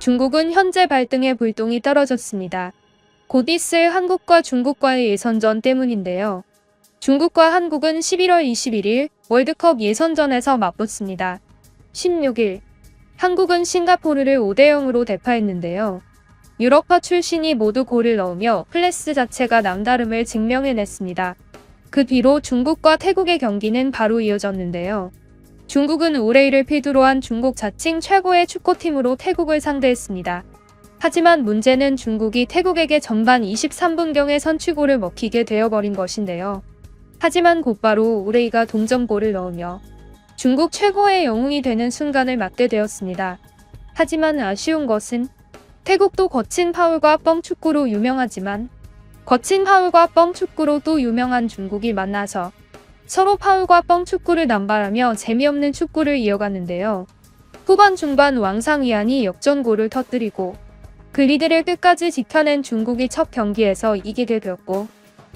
중국은 현재 발등에 불똥이 떨어졌습니다. 곧 있을 한국과 중국과의 예선전 때문인데요. 중국과 한국은 11월 21일 월드컵 예선전에서 맞붙습니다. 16일 한국은 싱가포르를 5대0으로 대파했는데요. 유럽파 출신이 모두 골을 넣으며 클래스 자체가 남다름을 증명해냈습니다. 그 뒤로 중국과 태국의 경기는 바로 이어졌는데요. 중국은 우레이를 필두로 한 중국 자칭 최고의 축구팀으로 태국을 상대했습니다. 하지만 문제는 중국이 태국에게 전반 23분경에 선취골을 먹히게 되어버린 것인데요. 하지만 곧바로 우레이가 동점골을 넣으며 중국 최고의 영웅이 되는 순간을 맞게 되었습니다. 하지만 아쉬운 것은 태국도 거친 파울과 뻥축구로 유명하지만 거친 파울과 뻥축구로 또 유명한 중국이 만나서 서로 파울과 뻥축구를 남발하며 재미없는 축구를 이어갔는데요. 후반 중반 왕상위안이 역전골을 터뜨리고 그 리드를 끝까지 지켜낸 중국이 첫 경기에서 이기게 되었고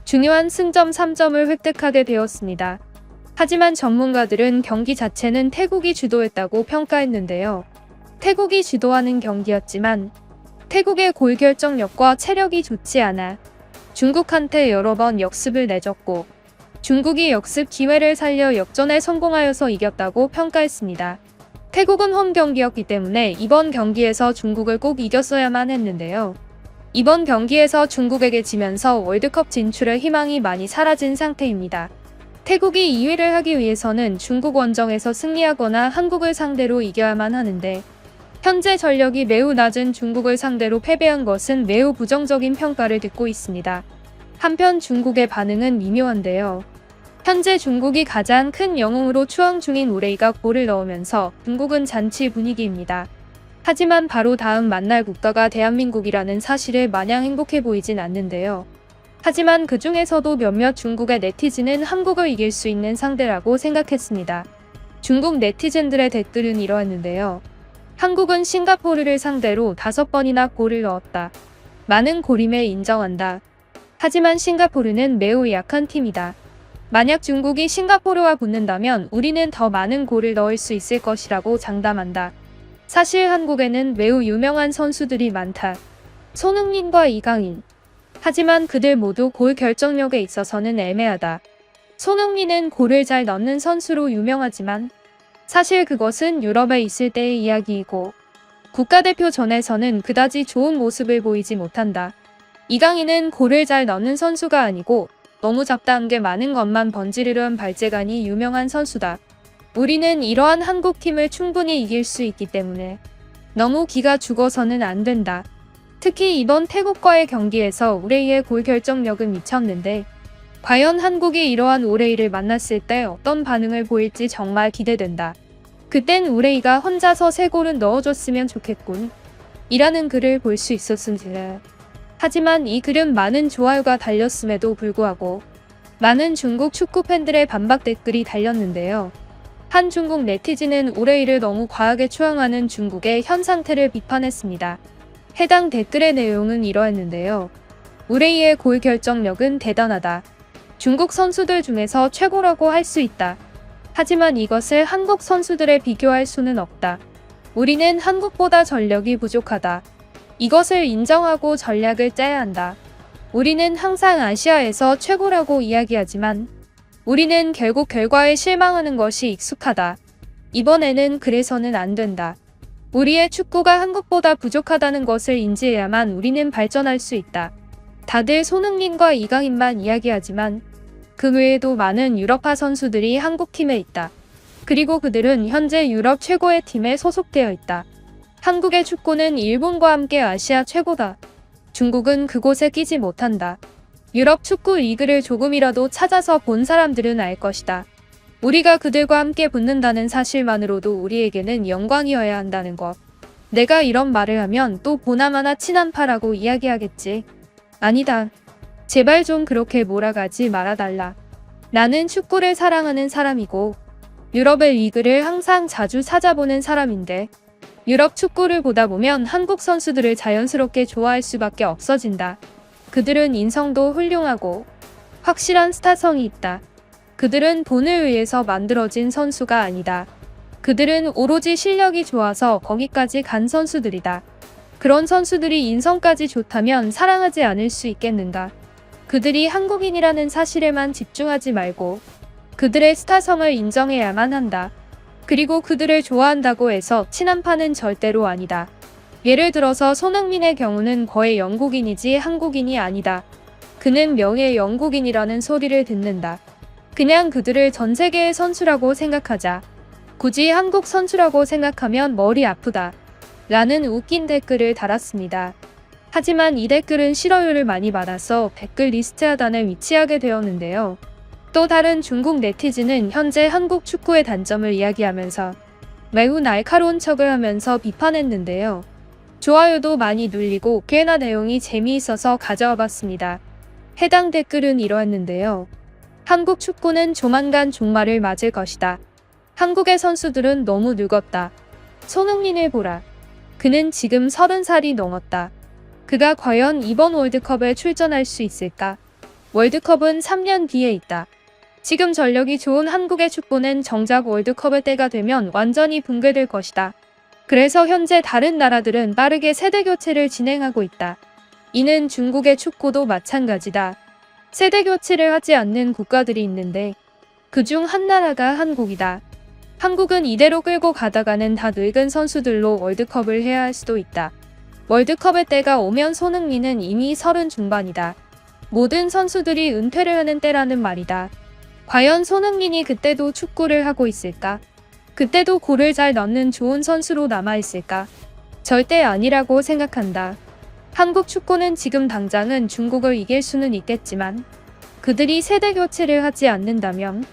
중요한 승점 3점을 획득하게 되었습니다. 하지만 전문가들은 경기 자체는 태국이 주도했다고 평가했는데요. 태국이 주도하는 경기였지만 태국의 골 결정력과 체력이 좋지 않아 중국한테 여러 번 역습을 내줬고 중국이 역습 기회를 살려 역전에 성공하여서 이겼다고 평가했습니다. 태국은 홈 경기였기 때문에 이번 경기에서 중국을 꼭 이겼어야만 했는데요. 이번 경기에서 중국에게 지면서 월드컵 진출의 희망이 많이 사라진 상태입니다. 태국이 2위를 하기 위해서는 중국 원정에서 승리하거나 한국을 상대로 이겨야만 하는데 현재 전력이 매우 낮은 중국을 상대로 패배한 것은 매우 부정적인 평가를 듣고 있습니다. 한편 중국의 반응은 미묘한데요. 현재 중국이 가장 큰 영웅으로 추앙 중인 우레이가 골을 넣으면서 중국은 잔치 분위기입니다. 하지만 바로 다음 만날 국가가 대한민국이라는 사실에 마냥 행복해 보이진 않는데요. 하지만 그 중에서도 몇몇 중국의 네티즌은 한국을 이길 수 있는 상대라고 생각했습니다. 중국 네티즌들의 댓글은 이러했는데요. 한국은 싱가포르를 상대로 5번이나 골을 넣었다. 많은 골임을 인정한다. 하지만 싱가포르는 매우 약한 팀이다. 만약 중국이 싱가포르와 붙는다면 우리는 더 많은 골을 넣을 수 있을 것이라고 장담한다. 사실 한국에는 매우 유명한 선수들이 많다. 손흥민과 이강인. 하지만 그들 모두 골 결정력에 있어서는 애매하다. 손흥민은 골을 잘 넣는 선수로 유명하지만 사실 그것은 유럽에 있을 때의 이야기이고 국가대표전에서는 그다지 좋은 모습을 보이지 못한다. 이강인은 골을 잘 넣는 선수가 아니고 너무 잡다한 게 많은 것만 번지르르한 발재간이 유명한 선수다. 우리는 이러한 한국팀을 충분히 이길 수 있기 때문에 너무 기가 죽어서는 안 된다. 특히 이번 태국과의 경기에서 우레이의 골 결정력은 미쳤는데 과연 한국이 이러한 우레이를 만났을 때 어떤 반응을 보일지 정말 기대된다. 그땐 우레이가 혼자서 3골은 넣어줬으면 좋겠군. 이라는 글을 볼 수 있었습니다. 하지만 이 글은 많은 좋아요가 달렸음에도 불구하고 많은 중국 축구 팬들의 반박 댓글이 달렸는데요. 한 중국 네티즌은 우레이를 너무 과하게 추앙하는 중국의 현 상태를 비판했습니다. 해당 댓글의 내용은 이러했는데요. 우레이의 골 결정력은 대단하다. 중국 선수들 중에서 최고라고 할 수 있다. 하지만 이것을 한국 선수들에 비교할 수는 없다. 우리는 한국보다 전력이 부족하다. 이것을 인정하고 전략을 짜야 한다. 우리는 항상 아시아에서 최고라고 이야기하지만 우리는 결국 결과에 실망하는 것이 익숙하다. 이번에는 그래서는 안 된다. 우리의 축구가 한국보다 부족하다는 것을 인지해야만 우리는 발전할 수 있다. 다들 손흥민과 이강인만 이야기하지만 그 외에도 많은 유럽파 선수들이 한국팀에 있다. 그리고 그들은 현재 유럽 최고의 팀에 소속되어 있다. 한국의 축구는 일본과 함께 아시아 최고다. 중국은 그곳에 끼지 못한다. 유럽 축구 리그를 조금이라도 찾아서 본 사람들은 알 것이다. 우리가 그들과 함께 붙는다는 사실만으로도 우리에게는 영광이어야 한다는 것. 내가 이런 말을 하면 또 보나마나 친한파라고 이야기하겠지. 아니다. 제발 좀 그렇게 몰아가지 말아달라. 나는 축구를 사랑하는 사람이고 유럽의 리그를 항상 자주 찾아보는 사람인데 유럽 축구를 보다 보면 한국 선수들을 자연스럽게 좋아할 수밖에 없어진다. 그들은 인성도 훌륭하고 확실한 스타성이 있다. 그들은 돈을 위해서 만들어진 선수가 아니다. 그들은 오로지 실력이 좋아서 거기까지 간 선수들이다. 그런 선수들이 인성까지 좋다면 사랑하지 않을 수 있겠는가. 그들이 한국인이라는 사실에만 집중하지 말고 그들의 스타성을 인정해야만 한다. 그리고 그들을 좋아한다고 해서 친한파는 절대로 아니다. 예를 들어서 손흥민의 경우는 거의 영국인이지 한국인이 아니다. 그는 명예 영국인이라는 소리를 듣는다. 그냥 그들을 전 세계의 선수라고 생각하자. 굳이 한국 선수라고 생각하면 머리 아프다. 라는 웃긴 댓글을 달았습니다. 하지만 이 댓글은 싫어요를 많이 받아서 댓글 리스트 하단에 위치하게 되었는데요. 또 다른 중국 네티즌은 현재 한국 축구의 단점을 이야기하면서 매우 날카로운 척을 하면서 비판했는데요. 좋아요도 많이 눌리고 꽤나 내용이 재미있어서 가져와 봤습니다. 해당 댓글은 이러했는데요. 한국 축구는 조만간 종말을 맞을 것이다. 한국의 선수들은 너무 늙었다. 손흥민을 보라. 그는 지금 30살이 넘었다. 그가 과연 이번 월드컵에 출전할 수 있을까? 월드컵은 3년 뒤에 있다. 지금 전력이 좋은 한국의 축구는 정작 월드컵의 때가 되면 완전히 붕괴될 것이다. 그래서 현재 다른 나라들은 빠르게 세대 교체를 진행하고 있다. 이는 중국의 축구도 마찬가지다. 세대 교체를 하지 않는 국가들이 있는데 그중 한 나라가 한국이다. 한국은 이대로 끌고 가다가는 다 늙은 선수들로 월드컵을 해야 할 수도 있다. 월드컵의 때가 오면 손흥민은 이미 30 중반이다. 모든 선수들이 은퇴를 하는 때라는 말이다. 과연 손흥민이 그때도 축구를 하고 있을까? 그때도 골을 잘 넣는 좋은 선수로 남아있을까? 절대 아니라고 생각한다. 한국 축구는 지금 당장은 중국을 이길 수는 있겠지만 그들이 세대 교체를 하지 않는다면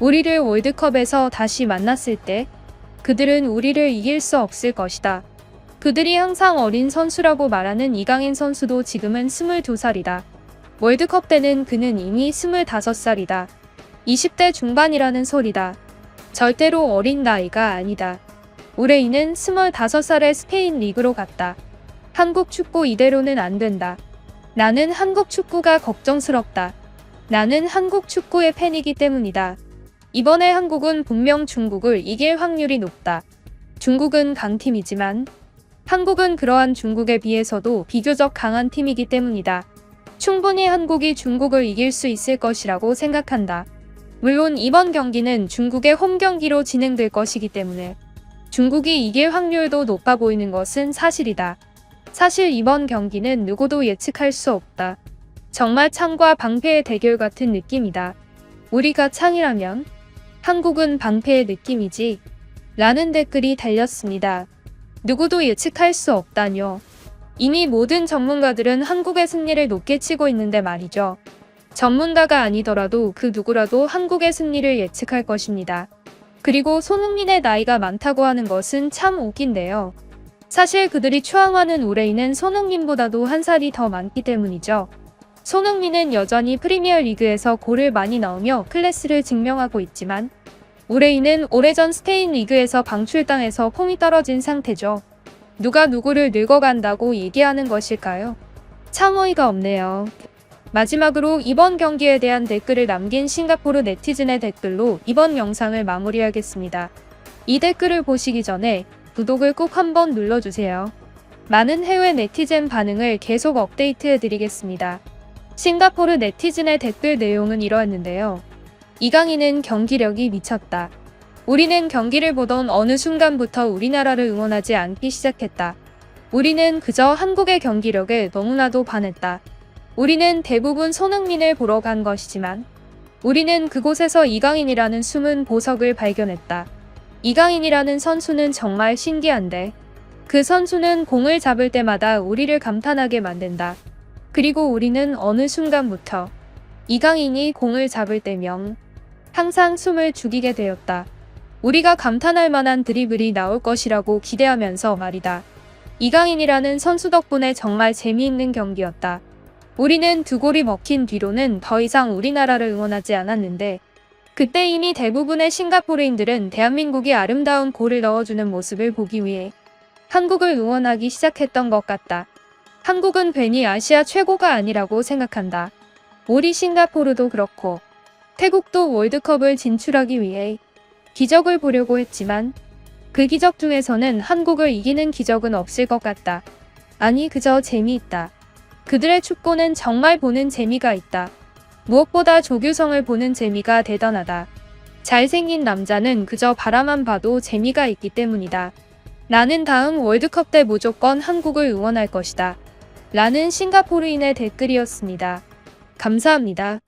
우리를 월드컵에서 다시 만났을 때 그들은 우리를 이길 수 없을 것이다. 그들이 항상 어린 선수라고 말하는 이강인 선수도 지금은 22살이다. 월드컵 때는 그는 이미 25살이다. 20대 중반이라는 소리다. 절대로 어린 나이가 아니다. 우레인은 25살에 스페인 리그로 갔다. 한국 축구 이대로는 안 된다. 나는 한국 축구가 걱정스럽다. 나는 한국 축구의 팬이기 때문이다. 이번에 한국은 분명 중국을 이길 확률이 높다. 중국은 강팀이지만 한국은 그러한 중국에 비해서도 비교적 강한 팀이기 때문이다. 충분히 한국이 중국을 이길 수 있을 것이라고 생각한다. 물론 이번 경기는 중국의 홈 경기로 진행될 것이기 때문에 중국이 이길 확률도 높아 보이는 것은 사실이다. 사실 이번 경기는 누구도 예측할 수 없다. 정말 창과 방패의 대결 같은 느낌이다. 우리가 창이라면 한국은 방패의 느낌이지. 라는 댓글이 달렸습니다. 누구도 예측할 수 없다뇨. 이미 모든 전문가들은 한국의 승리를 높게 치고 있는데 말이죠. 전문가가 아니더라도 그 누구라도 한국의 승리를 예측할 것입니다. 그리고 손흥민의 나이가 많다고 하는 것은 참 웃긴데요. 사실 그들이 추앙하는 우레인은 손흥민보다도 한 살이 더 많기 때문이죠. 손흥민은 여전히 프리미어리그에서 골을 많이 넣으며 클래스를 증명하고 있지만 우레인은 오래전 스페인 리그에서 방출당해서 폼이 떨어진 상태죠. 누가 누구를 늙어간다고 얘기하는 것일까요? 참 어이가 없네요. 마지막으로 이번 경기에 대한 댓글을 남긴 싱가포르 네티즌의 댓글로 이번 영상을 마무리하겠습니다. 이 댓글을 보시기 전에 구독을 꼭 한번 눌러주세요. 많은 해외 네티즌 반응을 계속 업데이트해드리겠습니다. 싱가포르 네티즌의 댓글 내용은 이러했는데요. 이강인은 경기력이 미쳤다. 우리는 경기를 보던 어느 순간부터 우리나라를 응원하지 않기 시작했다. 우리는 그저 한국의 경기력에 너무나도 반했다. 우리는 대부분 손흥민을 보러 간 것이지만 우리는 그곳에서 이강인이라는 숨은 보석을 발견했다. 이강인이라는 선수는 정말 신기한데 그 선수는 공을 잡을 때마다 우리를 감탄하게 만든다. 그리고 우리는 어느 순간부터 이강인이 공을 잡을 때면 항상 숨을 죽이게 되었다. 우리가 감탄할 만한 드리블이 나올 것이라고 기대하면서 말이다. 이강인이라는 선수 덕분에 정말 재미있는 경기였다. 우리는 두 골이 먹힌 뒤로는 더 이상 우리나라를 응원하지 않았는데 그때 이미 대부분의 싱가포르인들은 대한민국이 아름다운 골을 넣어주는 모습을 보기 위해 한국을 응원하기 시작했던 것 같다. 한국은 괜히 아시아 최고가 아니라고 생각한다. 우리 싱가포르도 그렇고 태국도 월드컵을 진출하기 위해 기적을 보려고 했지만 그 기적 중에서는 한국을 이기는 기적은 없을 것 같다. 아니, 그저 재미있다. 그들의 축구는 정말 보는 재미가 있다. 무엇보다 조규성을 보는 재미가 대단하다. 잘생긴 남자는 그저 바라만 봐도 재미가 있기 때문이다. 나는 다음 월드컵 때 무조건 한국을 응원할 것이다. 라는 싱가포르인의 댓글이었습니다. 감사합니다.